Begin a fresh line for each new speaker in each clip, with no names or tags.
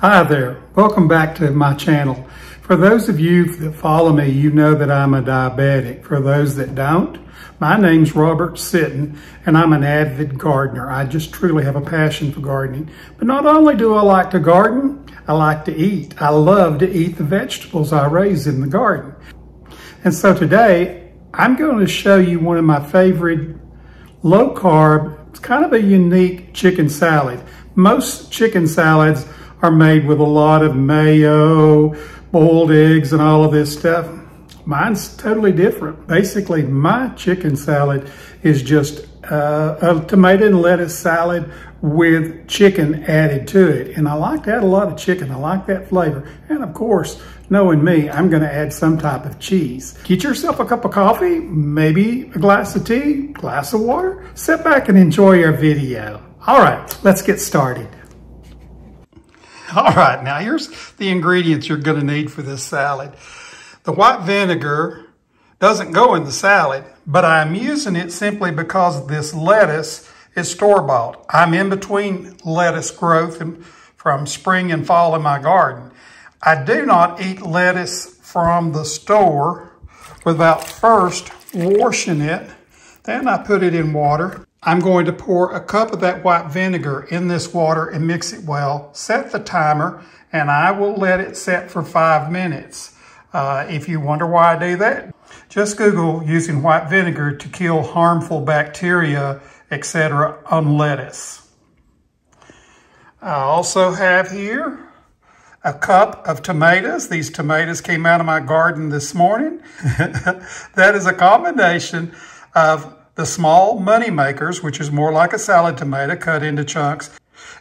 Hi there, welcome back to my channel. For those of you that follow me, you know that I'm a diabetic. For those that don't, my name's Robert Sitton and I'm an avid gardener. I just truly have a passion for gardening. But not only do I like to garden, I like to eat. I love to eat the vegetables I raise in the garden. And so today, I'm going to show you one of my favorite low carb, it's kind of a unique chicken salad. Most chicken salads are made with a lot of mayo, boiled eggs, and all of this stuff. Mine's totally different. Basically, my chicken salad is just a tomato and lettuce salad with chicken added to it. And I like to add a lot of chicken. I like that flavor. And of course, knowing me, I'm going to add some type of cheese. Get yourself a cup of coffee, maybe a glass of tea, glass of water. Sit back and enjoy our video. All right, let's get started. All right, now here's the ingredients you're going to need for this salad. The white vinegar doesn't go in the salad, but I'm using it simply because this lettuce is store-bought. I'm in between lettuce growth from spring and fall in my garden. I do not eat lettuce from the store without first washing it. Then I put it in water. I'm going to pour a cup of that white vinegar in this water and mix it well. Set the timer, and I will let it set for 5 minutes. If you wonder why I do that, just Google using white vinegar to kill harmful bacteria, etc. on lettuce. I also have here a cup of tomatoes. These tomatoes came out of my garden this morning. That is a combination of the small money makers, which is more like a salad tomato cut into chunks,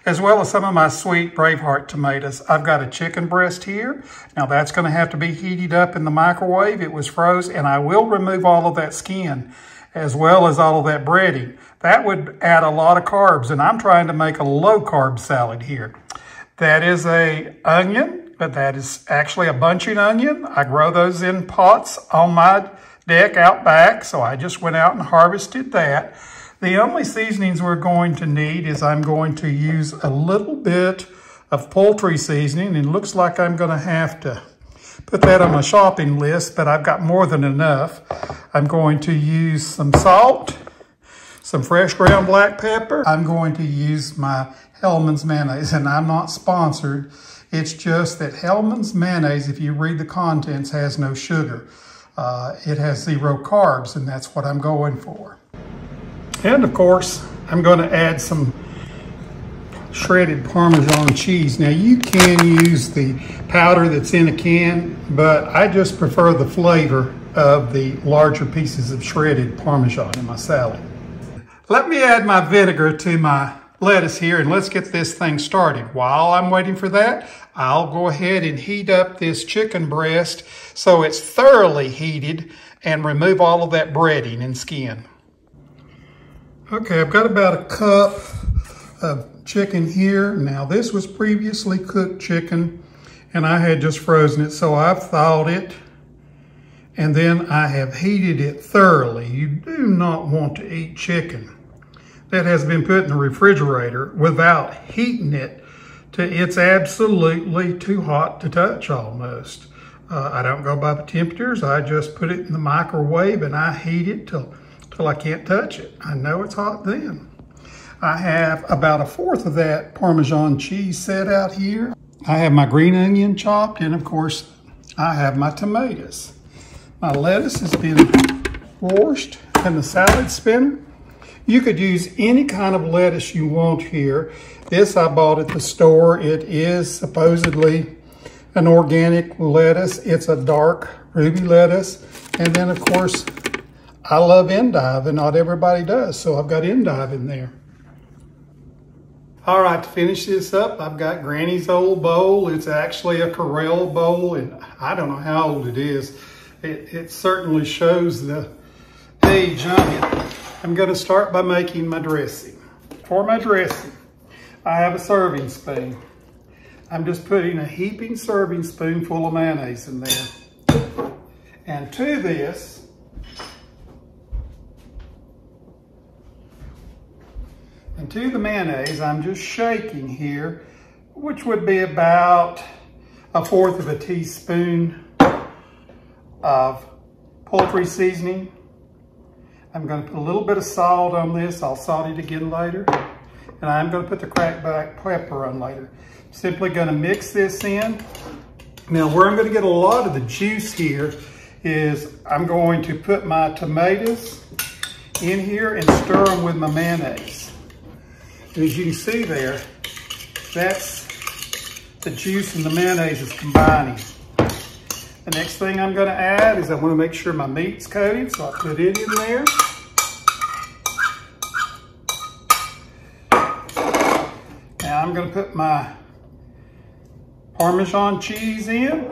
as well as some of my sweet Braveheart tomatoes. I've got a chicken breast here. Now that's going to have to be heated up in the microwave. It was froze, and I will remove all of that skin as well as all of that breading. That would add a lot of carbs, and I'm trying to make a low carb salad here. That is a onion, but that is actually a bunching onion. I grow those in pots on my deck out back, so I just went out and harvested that. The only seasonings we're going to need is I'm going to use a little bit of poultry seasoning, and it looks like I'm going to have to put that on my shopping list, but I've got more than enough. I'm going to use some salt, some fresh ground black pepper. I'm going to use my Hellmann's mayonnaise, and I'm not sponsored. It's just that Hellmann's mayonnaise, if you read the contents, has no sugar. It has 0 carbs, and that's what I'm going for. And of course, I'm going to add some shredded Parmesan cheese. Now you can use the powder that's in a can, but I just prefer the flavor of the larger pieces of shredded Parmesan in my salad. Let me add my vinegar to my lettuce here, and let's get this thing started. While I'm waiting for that, I'll go ahead and heat up this chicken breast so it's thoroughly heated and remove all of that breading and skin. Okay, I've got about a cup of chicken here. Now this was previously cooked chicken, and I had just frozen it, so I've thawed it, and then I have heated it thoroughly. You do not want to eat chicken that has been put in the refrigerator without heating it to it's absolutely too hot to touch almost. I don't go by the temperatures. I just put it in the microwave and I heat it till I can't touch it. I know it's hot then. I have about 1/4 of that Parmesan cheese set out here. I have my green onion chopped, and of course I have my tomatoes. My lettuce has been washed in the salad spinner. You could use any kind of lettuce you want here. This I bought at the store. It is supposedly an organic lettuce. It's a dark ruby lettuce. And then of course, I love endive, and not everybody does, so I've got endive in there. All right, to finish this up, I've got Granny's old bowl. It's actually a Corelle bowl, and I don't know how old it is. It certainly shows the age on it. I'm going to start by making my dressing. For my dressing, I have a serving spoon. I'm just putting a heaping serving spoonful of mayonnaise in there. And to this, And to the mayonnaise, I'm just shaking here which would be about 1/4 of a teaspoon of poultry seasoning. I'm going to put a little bit of salt on this. I'll salt it again later. And I'm going to put the cracked black pepper on later. Simply going to mix this in. Now where I'm going to get a lot of the juice here is I'm going to put my tomatoes in here and stir them with my mayonnaise. And as you can see there, that's the juice and the mayonnaise is combining. The next thing I'm going to add is I want to make sure my meat's coated, so I put it in there. Now I'm going to put my Parmesan cheese in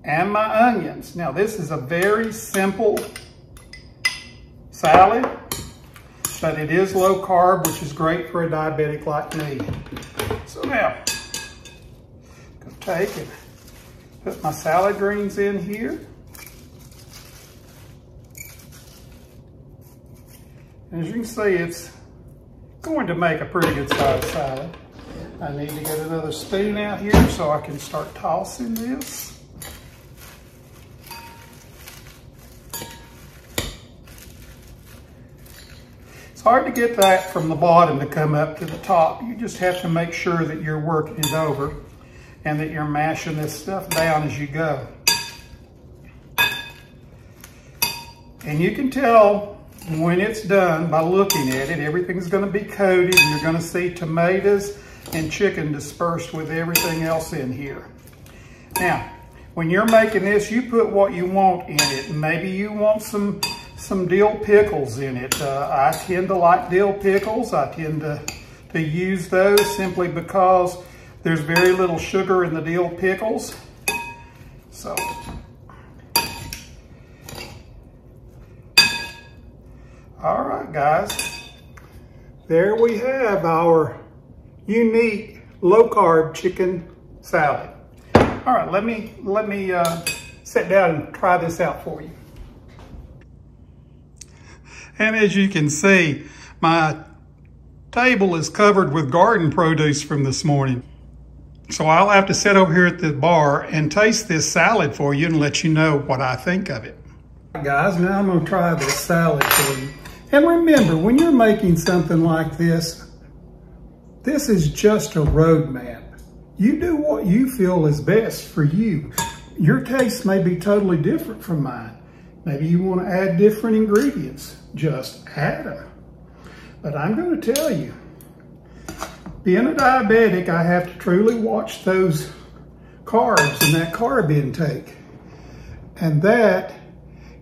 and my onions. Now this is a very simple salad, but it is low carb, which is great for a diabetic like me. So now, I'm going to take and put my salad greens in here. As you can see, it's going to make a pretty good sized salad. I need to get another spoon out here so I can start tossing this. It's hard to get that from the bottom to come up to the top. You just have to make sure that you're working it over and that you're mashing this stuff down as you go. And you can tell when it's done by looking at it. Everything's going to be coated and you're going to see tomatoes and chicken dispersed with everything else in here. Now, when you're making this, you put what you want in it. Maybe you want some dill pickles in it. I tend to like dill pickles. I tend to use those simply because there's very little sugar in the dill pickles. So, all right, guys. There we have our unique low carb chicken salad. All right, let me sit down and try this out for you. And as you can see, my table is covered with garden produce from this morning. So I'll have to sit over here at the bar and taste this salad for you and let you know what I think of it. Guys, now I'm gonna try this salad for you. And remember, when you're making something like this is just a roadmap. You do what you feel is best for you. Your taste may be totally different from mine. Maybe you want to add different ingredients. Just add them. But I'm going to tell you, being a diabetic, I have to truly watch those carbs and that carb intake. And that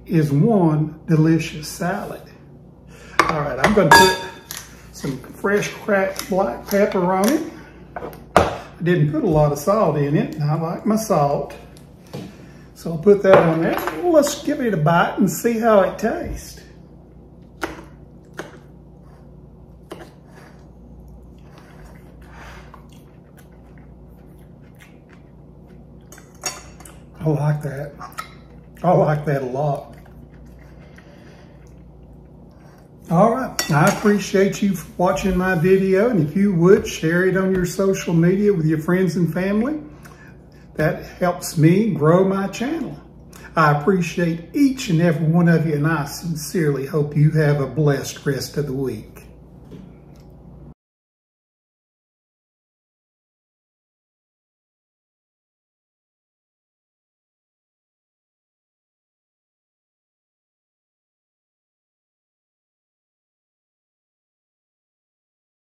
is one delicious salad. All right, I'm going to put some fresh cracked black pepper on it. I didn't put a lot of salt in it, and I like my salt. So I'll put that on there. Well, let's give it a bite and see how it tastes. I like that. I like that a lot. All right, I appreciate you watching my video, and if you would, share it on your social media with your friends and family. That helps me grow my channel. I appreciate each and every one of you, and I sincerely hope you have a blessed rest of the week.